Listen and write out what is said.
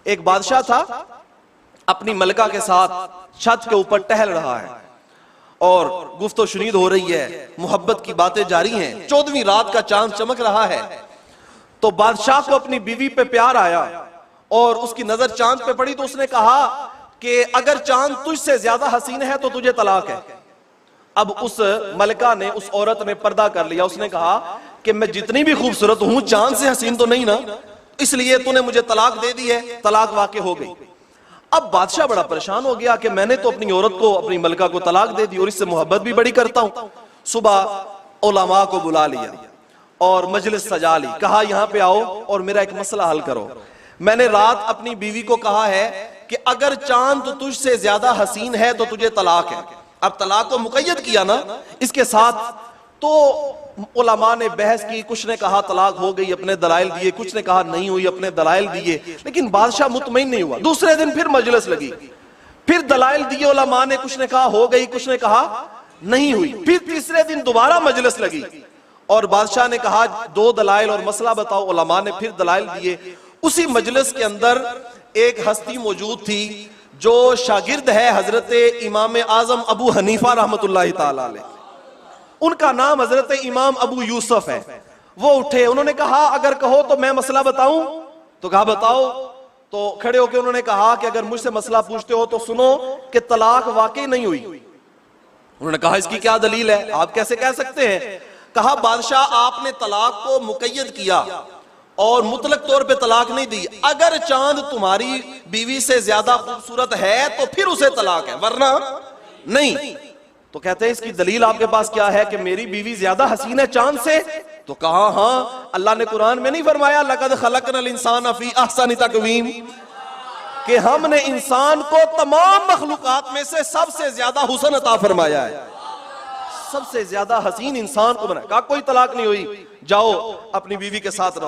एक बादशाह था, अपनी मलका के साथ छत के ऊपर टहल रहा है और गुफ्तो शुनीद हो रही है, मोहब्बत की बातें जारी हैं, 14वीं रात का चांद चमक रहा है। तो बादशाह को अपनी बीवी पे प्यार आया और उसकी नजर चांद पे पड़ी, तो उसने कहा कि अगर चांद तुझसे ज्यादा हसीन है तो तुझे तलाक है। अब उस मलका ने, उस औरत ने पर्दा कर लिया, उसने कहा कि मैं जितनी भी खूबसूरत हूं, चांद से हसीन तो नहीं ना, इसलिए तूने मुझे तलाक दे दी है। तलाक वाक़ हो गई। अब बादशाह बड़ा परेशान हो गया कि मैंने तो अपनी औरत को, अपनी मलका को तलाक दे दी और इससे मोहब्बत भी बड़ी करता हूं। सुबह उलमा को बुला लिया और मजलिस सजा ली, कहा यहां पे आओ और मेरा एक मसला हल करो। मैंने रात अपनी बीवी को कहा है कि अगर चांद तुझसे ज्यादा हसीन है तो तुझे तलाक है। अब तलाक को मुकय्यद किया ना इसके साथ, तो उलमा ने बहस की, कुछ ने कहा तलाक हो गई, अपने दलाइल दिए, कुछ ने कहा नहीं हुई, अपने दलाइल दिए, लेकिन बादशाह मुतमईन नहीं हुआ। दूसरे दिन फिर मजलिस लगी, फिर दलाइल दिए उलमा ने, कुछ ने कहा हो गई, कुछ ने कहा नहीं हुई। फिर तीसरे दिन दोबारा मजलिस लगी और बादशाह ने कहा 2 दलाइल और मसला बताओ। उलमा ने फिर दलाइल दिए। उसी मजलिस के अंदर एक हस्ती मौजूद थी जो शागिर्द है हजरत इमाम आजम अबू हनीफा रहमतुल्लाहि ताला अलैह, उनका नाम हजरत इमाम अबू यूसुफ है। वो उठे, उन्होंने कहा अगर कहो तो मैं मसला बताऊं। तो कहा बताओ। तो खड़े होकर उन्होंने कहा कि अगर मुझसे मसला पूछते हो तो सुनो कि तलाक वाकई नहीं हुई। उन्होंने कहा इसकी क्या दलील है, आप कैसे कह सकते हैं। कहा बादशाह आपने तलाक को मुकय्यद किया और मुतलक तौर पे तलाक नहीं दी। अगर चांद तुम्हारी बीवी से ज्यादा खूबसूरत है तो फिर उसे तलाक है, वरना नहीं। तो कहते हैं इसकी दलील आपके पास क्या है कि मेरी बीवी ज्यादा हसीन है चांद से। तो कहा हाँ, अल्लाह ने कुरान में नहीं फरमाया लक़द खलक़नल इंसान फी अहसनि तक़वीम, कि हमने इंसान को तमाम मखलूकात में से सबसे ज्यादा हुस्न अता फरमाया है, सबसे ज्यादा हसीन इंसान को बनाया। कहा कोई तलाक नहीं हुई, जाओ अपनी बीवी के साथ रहो।